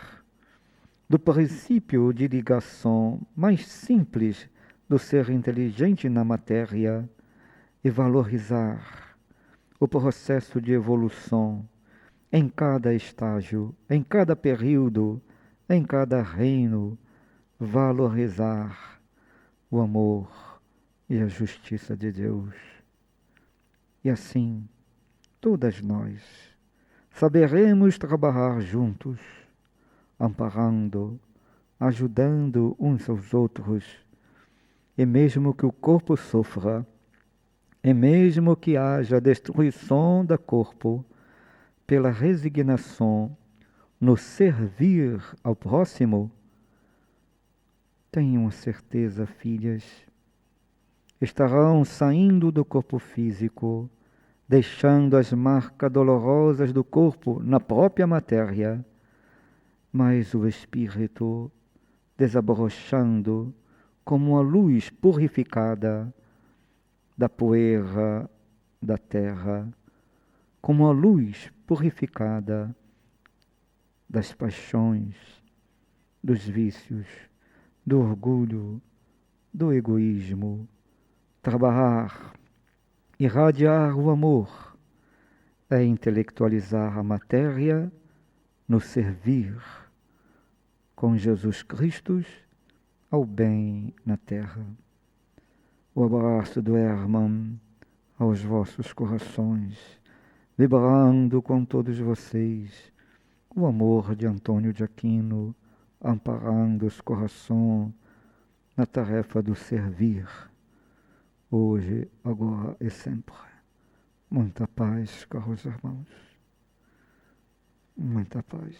S2: do princípio de ligação mais simples do ser inteligente na matéria e valorizar o processo de evolução em cada estágio, em cada período, em cada reino, valorizar o amor e a justiça de Deus. E assim, todas nós saberemos trabalhar juntos, amparando, ajudando uns aos outros, e mesmo que o corpo sofra, e mesmo que haja destruição do corpo, pela resignação no servir ao próximo, tenham certeza, filhas, estarão saindo do corpo físico, deixando as marcas dolorosas do corpo na própria matéria, mas o espírito desabrochando como uma luz purificada da poeira da terra, como a luz purificada das paixões, dos vícios, do orgulho, do egoísmo. Trabalhar, irradiar o amor é intelectualizar a matéria no servir com Jesus Cristo ao bem na terra. O abraço do Hermann aos vossos corações, vibrando com todos vocês o amor de Antônio de Aquino, amparando os corações na tarefa do servir, hoje, agora e sempre. Muita paz, caros irmãos. Muita paz.